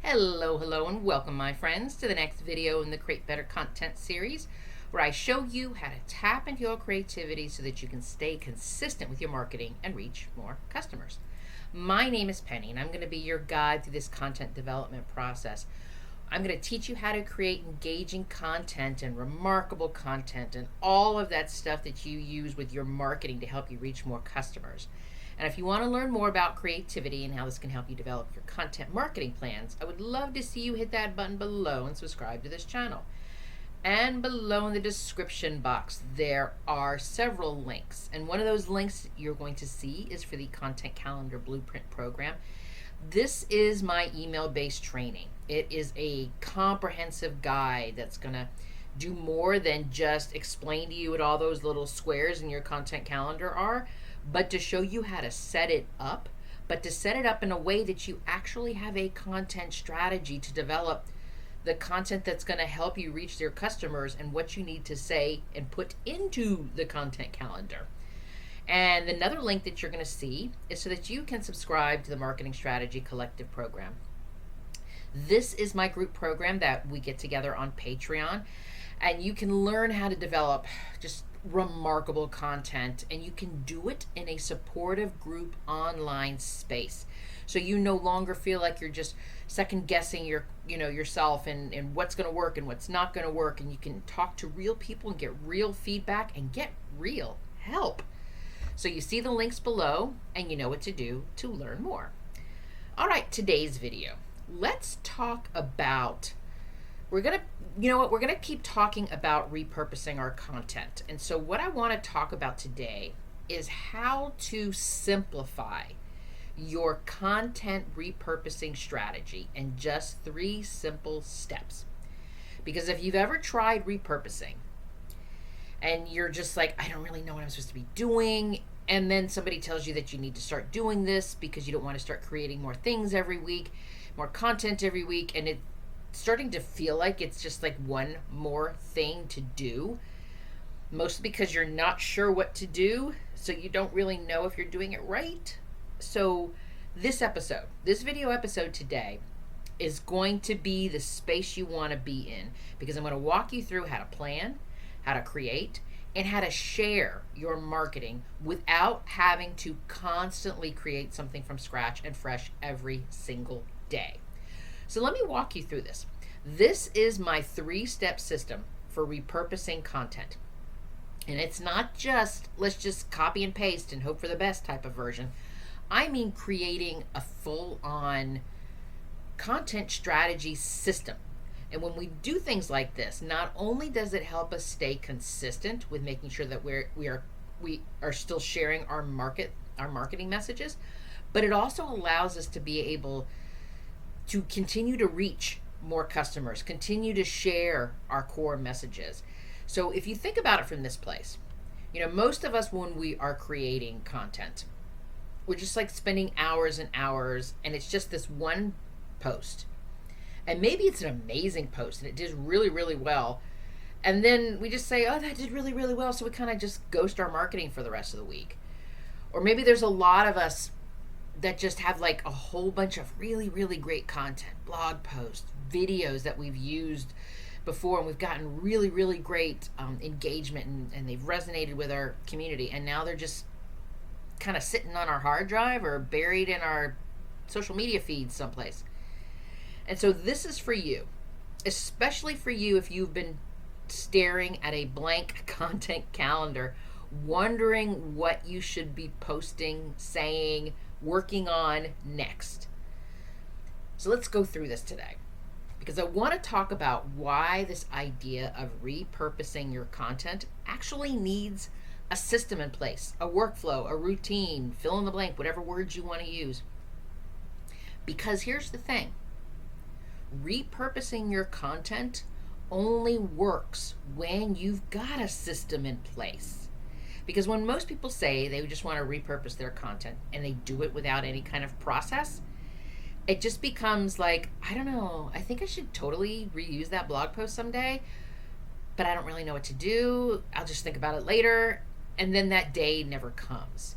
Hello, and welcome, my friends, to the next video in the Create Better Content series, where I show you how to tap into your creativity so that you can stay consistent with your marketing and reach more customers. My name is Penny, and I'm going to be your guide through this content development process. I'm going to teach you how to create engaging content and remarkable content and all of that stuff that you use with your marketing to help you reach more customers. And if you want to learn more about creativity and how this can help you develop your content marketing plans, I would love to see you hit that button below and subscribe to this channel. And below in the description box, there are several links. And one of those links you're going to see is for the Content Calendar Blueprint program. This is my email-based training. It is a comprehensive guide that's going to do more than just explain to you what all those little squares in your content calendar are, but to show you how to set it up, but to set it up in a way that you actually have a content strategy to develop the content that's going to help you reach their customers and what you need to say and put into the content calendar. And another link that you're going to see is so that you can subscribe to the Marketing Strategy Collective program. This is my group program that we get together on Patreon, and you can learn how to develop just remarkable content, and you can do it in a supportive group online space. So you no longer feel like you're just second guessing yourself and what's going to work and what's not going to work, and you can talk to real people and get real feedback and get real help. So you see the links below, and you know what to do to learn more. All right, today's video. Let's talk about, we're going to keep talking about repurposing our content. And so what I want to talk about today is how to simplify your content repurposing strategy in just 3 simple steps. Because if you've ever tried repurposing and you're just like, I don't really know what I'm supposed to be doing, and then somebody tells you that you need to start doing this because you don't want to start creating more things every week, more content every week, and it's starting to feel like it's just like one more thing to do, mostly because you're not sure what to do, so you don't really know if you're doing it right. So this video episode today is going to be the space you want to be in, because I'm going to walk you through how to plan, how to create, and how to share your marketing without having to constantly create something from scratch and fresh every single day. So let me walk you through this. This is my 3-step system for repurposing content. And it's not just, let's just copy and paste and hope for the best type of version. I mean creating a full-on content strategy system. And when we do things like this, not only does it help us stay consistent with making sure that we are still sharing our marketing messages, but it also allows us to be able to continue to reach more customers, continue to share our core messages. So if you think about it from this place, most of us, when we are creating content, we're just like spending hours and hours, and it's just this one post. And maybe it's an amazing post and it did really, really well. And then we just say, oh, that did really, really well. So we kind of just ghost our marketing for the rest of the week. Or maybe there's a lot of us that just have like a whole bunch of really, really great content, blog posts, videos that we've used before, and we've gotten really, really great engagement, and they've resonated with our community. And now they're just kind of sitting on our hard drive or buried in our social media feeds someplace. And so this is for you, especially for you if you've been staring at a blank content calendar, wondering what you should be posting, saying, working on next. So let's go through this today, because I want to talk about why this idea of repurposing your content actually needs a system in place, a workflow, a routine, fill in the blank, whatever words you want to use. Because here's the thing. Repurposing your content only works when you've got a system in place. Because when most people say they just want to repurpose their content and they do it without any kind of process, it just becomes like, I don't know, I think I should totally reuse that blog post someday, but I don't really know what to do. I'll just think about it later. And then that day never comes.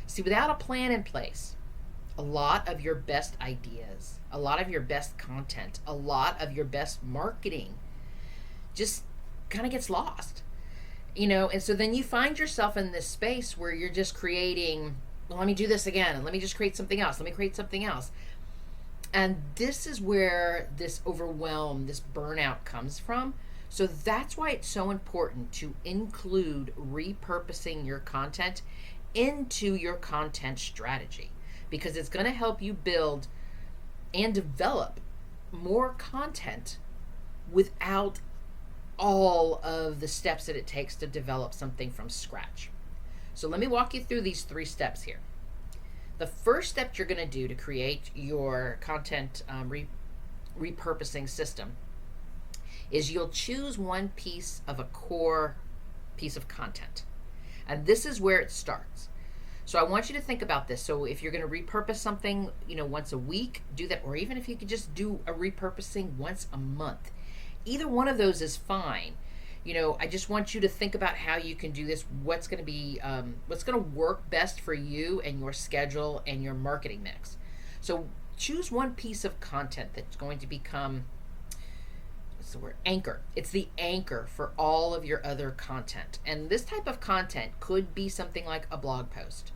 See, without a plan in place, a lot of your best ideas, a lot of your best content, a lot of your best marketing just kind of gets lost. And so then you find yourself in this space where you're just creating, well, let me do this again, and let me just create something else, let me create something else. And this is where this overwhelm, this burnout comes from. So that's why it's so important to include repurposing your content into your content strategy, because it's going to help you build and develop more content without all of the steps that it takes to develop something from scratch. So let me walk you through these 3 steps here. The first step you're going to do to create your content repurposing system is you'll choose one piece of a core piece of content. And this is where it starts. So I want you to think about this. So if you're going to repurpose something, once a week, do that. Or even if you could just do a repurposing once a month. Either one of those is fine. I just want you to think about how you can do this, what's going to work best for you and your schedule and your marketing mix. So choose one piece of content that's going to become, what's the word, anchor. It's the anchor for all of your other content. And this type of content could be something like a blog post,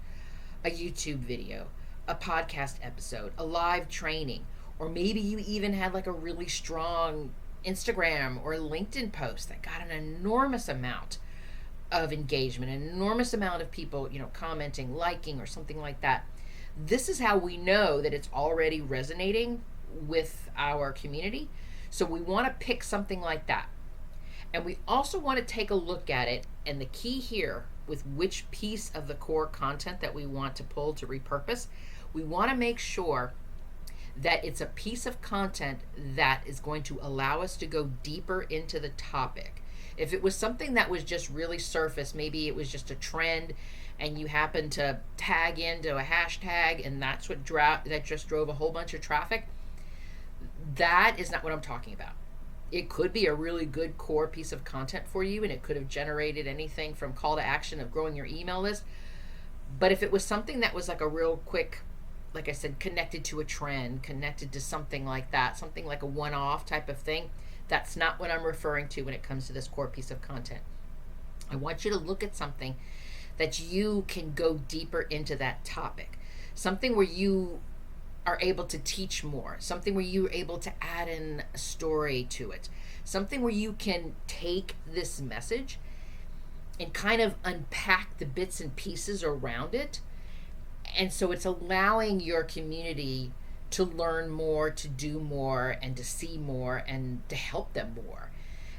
a YouTube video, a podcast episode, a live training, or maybe you even had like a really strong Instagram or LinkedIn post that got an enormous amount of engagement, an enormous amount of people, commenting, liking, or something like that. This is how we know that it's already resonating with our community. So we want to pick something like that. And we also want to take a look at it. And the key here with which piece of the core content that we want to pull to repurpose, we want to make sure that it's a piece of content that is going to allow us to go deeper into the topic. If it was something that was just really surface, maybe it was just a trend and you happen to tag into a hashtag and that's what that just drove a whole bunch of traffic, that is not what I'm talking about. It could be a really good core piece of content for you, and it could have generated anything from call to action of growing your email list. But if it was something that was like a real quick, like I said, connected to a trend, connected to something like that, something like a one-off type of thing, that's not what I'm referring to when it comes to this core piece of content. I want you to look at something that you can go deeper into that topic, something where you are able to teach more, something where you're able to add in a story to it, something where you can take this message and kind of unpack the bits and pieces around it. And so it's allowing your community to learn more, to do more, and to see more, and to help them more.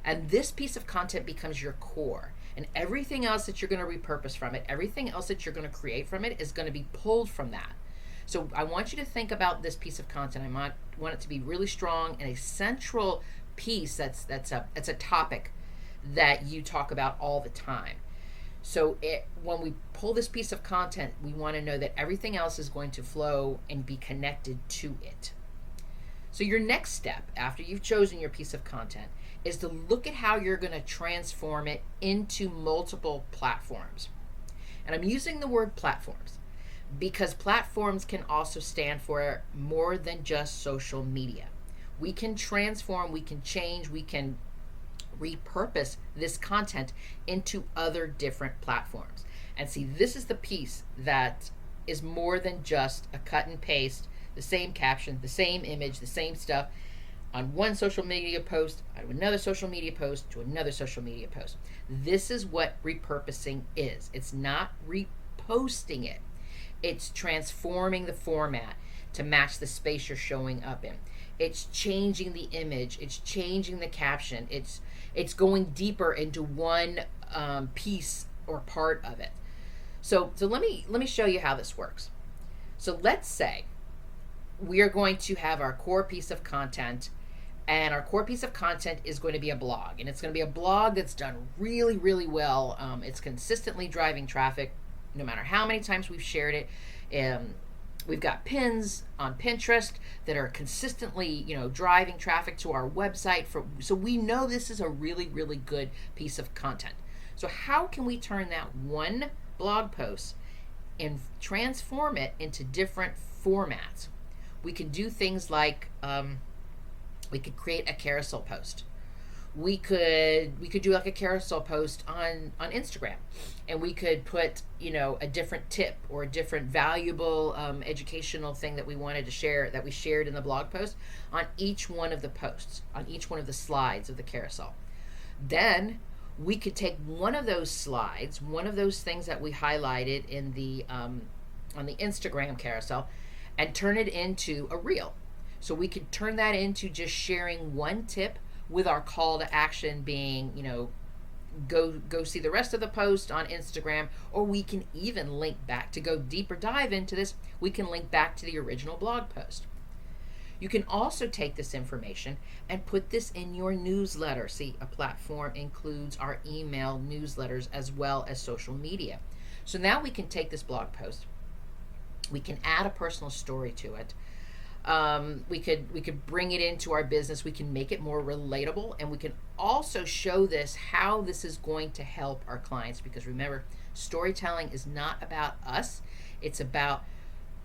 And this piece of content becomes your core. And everything else that you're going to repurpose from it, everything else that you're going to create from it is going to be pulled from that. So I want you to think about this piece of content. I want it to be really strong and a central piece that's a topic that you talk about all the time. So when we pull this piece of content, we want to know that everything else is going to flow and be connected to it. So your next step after you've chosen your piece of content is to look at how you're going to transform it into multiple platforms. And I'm using the word platforms because platforms can also stand for more than just social media. We can transform, we can change, we can repurpose this content into other different platforms. And see, this is the piece that is more than just a cut and paste, the same caption, the same image, the same stuff on one social media post, on another social media post, to another social media post. This is what repurposing is. It's not reposting it. It's transforming the format to match the space you're showing up in. It's changing the image. It's changing the caption. It's going deeper into one piece or part of it. So let me show you how this works. So let's say we are going to have our core piece of content, and our core piece of content is going to be a blog, and it's going to be a blog that's done really, really well. It's consistently driving traffic, no matter how many times we've shared it. We've got pins on Pinterest that are consistently, driving traffic to our website. So we know this is a really, really good piece of content. So how can we turn that one blog post and transform it into different formats. We can do things like we could create a carousel post. We could do like a carousel post on Instagram, and we could put, you know, a different tip or a different valuable educational thing that we wanted to share, that we shared in the blog post, on each one of the posts, on each one of the slides of the carousel. Then we could take one of those slides, one of those things that we highlighted in the on the Instagram carousel, and turn it into a reel. So we could turn that into just sharing one tip, with our call to action being, you know, go see the rest of the post on Instagram. Or we can even link back, to go deeper dive into this, we can link back to the original blog post. You can also take this information and put this in your newsletter. See, a platform includes our email newsletters as well as social media. So now we can take this blog post, we can add a personal story to it. We could bring it into our business. We can make it more relatable, and we can also show this, how this is going to help our clients. Because remember, storytelling is not about us, it's about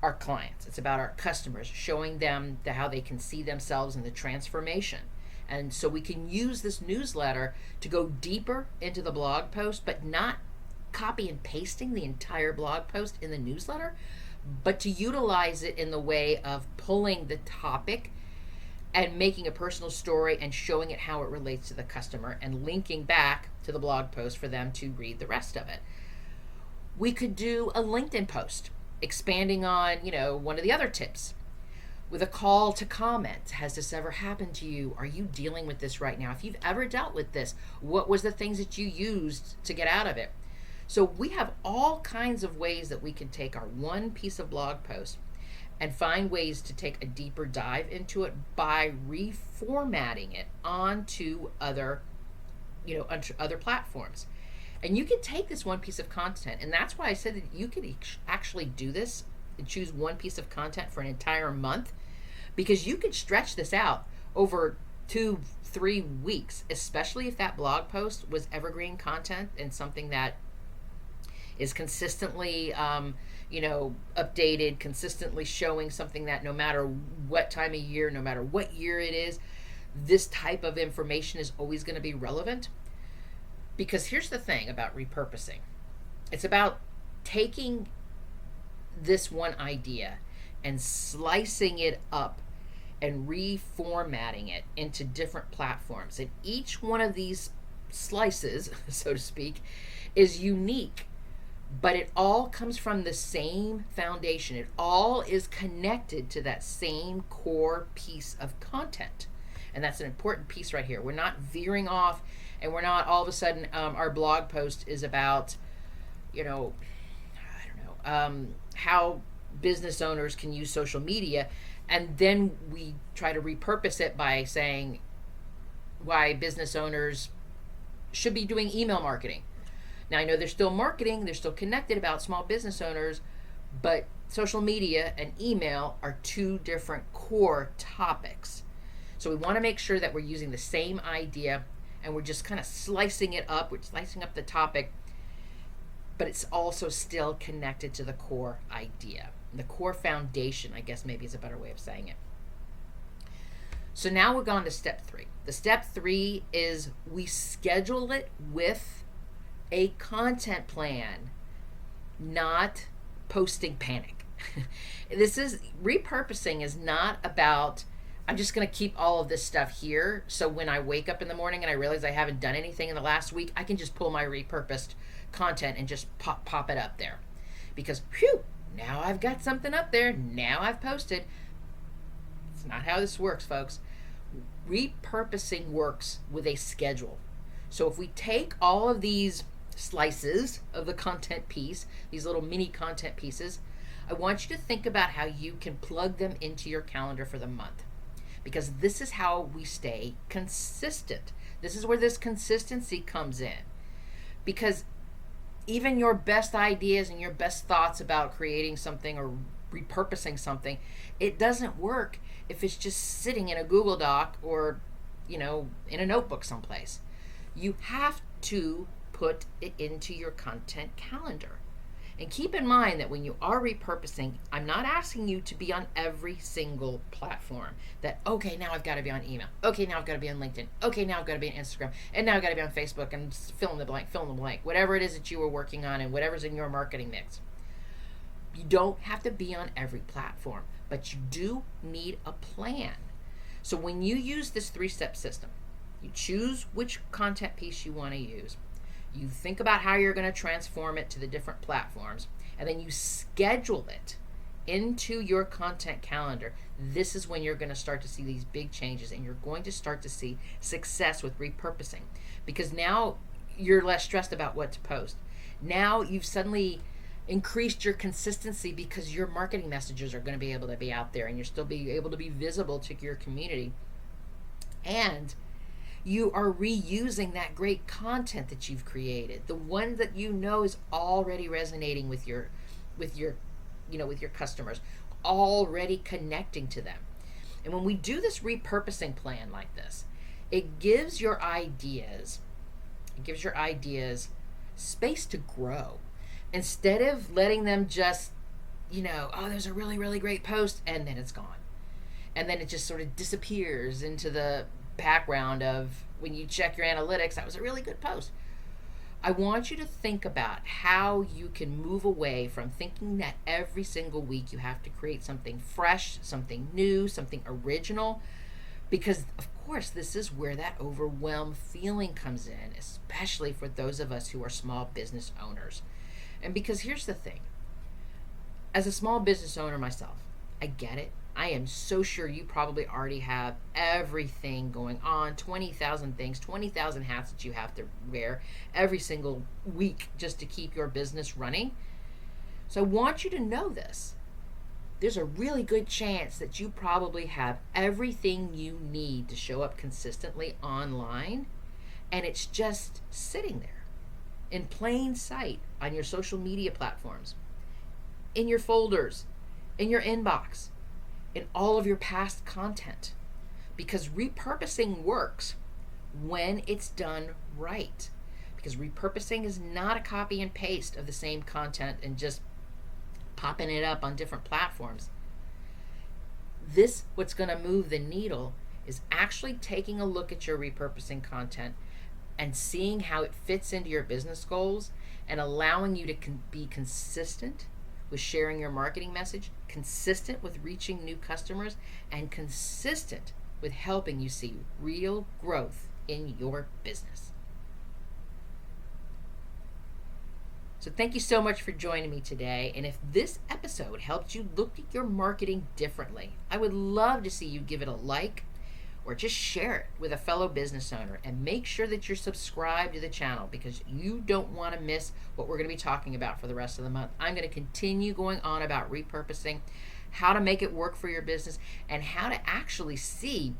our clients, it's about our customers, showing them how they can see themselves in the transformation. And so we can use this newsletter to go deeper into the blog post, but not copy and pasting the entire blog post in the newsletter, but to utilize it in the way of pulling the topic and making a personal story and showing it how it relates to the customer, and linking back to the blog post for them to read the rest of it. We could do a LinkedIn post expanding on, you know, one of the other tips, with a call to comment. Has this ever happened to you? Are you dealing with this right now? If you've ever dealt with this, what was the things that you used to get out of it? So we have all kinds of ways that we can take our one piece of blog post and find ways to take a deeper dive into it by reformatting it onto other, you know, onto other platforms. And you can take this one piece of content, and that's why I said that you could actually do this and choose one piece of content for an entire month, because you could stretch this out over 2-3 weeks, especially if that blog post was evergreen content and something that is consistently, you know, updated, consistently showing something that no matter what time of year, no matter what year it is, this type of information is always going to be relevant. Because here's the thing about repurposing. It's about taking this one idea and slicing it up and reformatting it into different platforms. And each one of these slices, so to speak, is unique. But it all comes from the same foundation. It all is connected to that same core piece of content. And that's an important piece right here. We're not veering off, and we're not all of a sudden, our blog post is about, you know, I don't know, how business owners can use social media. And then we try to repurpose it by saying why business owners should be doing email marketing. Now, I know they're still marketing, they're still connected about small business owners, but social media and email are two different core topics. So we want to make sure that we're using the same idea, and we're just kind of slicing it up. We're slicing up the topic, but it's also still connected to the core idea. The core foundation, I guess maybe is a better way of saying it. So now we're going to step 3. The step 3 is we schedule it with a content plan, not posting panic. This is, repurposing is not about, I'm just going to keep all of this stuff here, so when I wake up in the morning and I realize I haven't done anything in the last week, I can just pull my repurposed content and just pop it up there. Because, phew, now I've got something up there, now I've posted. It's not how this works, folks. Repurposing works with a schedule. So if we take all of these slices of the content piece, these little mini content pieces, I want you to think about how you can plug them into your calendar for the month. Because this is how we stay consistent. This is where this consistency comes in. Because even your best ideas and your best thoughts about creating something or repurposing something, it doesn't work if it's just sitting in a Google Doc or, you know, in a notebook someplace. You have to put it into your content calendar. And keep in mind that when you are repurposing, I'm not asking you to be on every single platform. That, okay, now I've got to be on email. Okay, now I've got to be on LinkedIn. Okay, now I've got to be on Instagram. And now I've got to be on Facebook, and fill in the blank, fill in the blank. Whatever it is that you were working on and whatever's in your marketing mix. You don't have to be on every platform, but you do need a plan. So when you use this 3-step system, you choose which content piece you want to use. You think about how you're going to transform it to the different platforms, and then you schedule it into your content calendar. This is when you're going to start to see these big changes, and you're going to start to see success with repurposing, because now you're less stressed about what to post. Now you've suddenly increased your consistency because your marketing messages are going to be able to be out there, and you're still be able to be visible to your community. And you are reusing that great content that you've created, the one that you know is already resonating with your customers, already connecting to them. And when we do this repurposing plan like this, it gives your ideas space to grow. Instead of letting them just, oh, there's a really, really great post, and then it's gone. And then it just sort of disappears into the background of, when you check your analytics, that was a really good post. I want you to think about how you can move away from thinking that every single week you have to create something fresh, something new, something original, because of course this is where that overwhelmed feeling comes in, especially for those of us who are small business owners. And because here's the thing, as a small business owner myself, I get it. I am so sure you probably already have everything going on, 20,000 things, 20,000 hats that you have to wear every single week just to keep your business running. So I want you to know this. There's a really good chance that you probably have everything you need to show up consistently online, and it's just sitting there in plain sight on your social media platforms, in your folders, in your inbox, in all of your past content. Because repurposing works when it's done right. Because repurposing is not a copy and paste of the same content and just popping it up on different platforms. What's going to move the needle is actually taking a look at your repurposing content and seeing how it fits into your business goals, and allowing you to be consistent with sharing your marketing message, consistent with reaching new customers, and consistent with helping you see real growth in your business. So thank you so much for joining me today. And if this episode helped you look at your marketing differently, I would love to see you give it a like, or just share it with a fellow business owner, and make sure that you're subscribed to the channel, because you don't want to miss what we're going to be talking about for the rest of the month. I'm going to continue going on about repurposing, how to make it work for your business, and how to actually see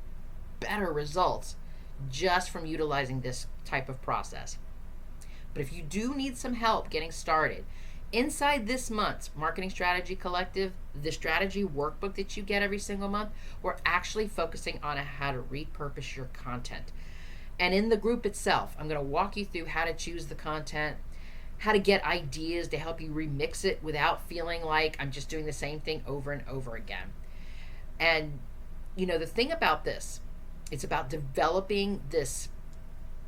better results just from utilizing this type of process. But if you do need some help getting started, inside this month's Marketing Strategy Collective, the strategy workbook that you get every single month, we're actually focusing on how to repurpose your content. And in the group itself, I'm going to walk you through how to choose the content, how to get ideas to help you remix it without feeling like I'm just doing the same thing over and over again. And, the thing about this, it's about developing this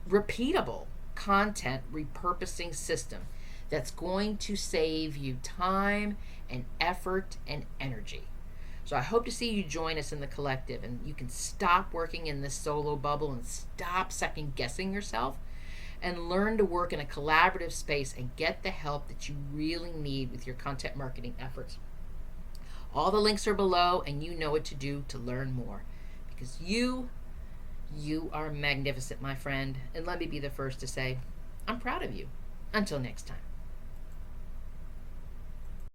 repeatable content repurposing system that's going to save you time and effort and energy. So I hope to see you join us in the collective, and you can stop working in this solo bubble and stop second guessing yourself, and learn to work in a collaborative space and get the help that you really need with your content marketing efforts. All the links are below, and you know what to do to learn more, because you are magnificent, my friend. And let me be the first to say, I'm proud of you. Until next time.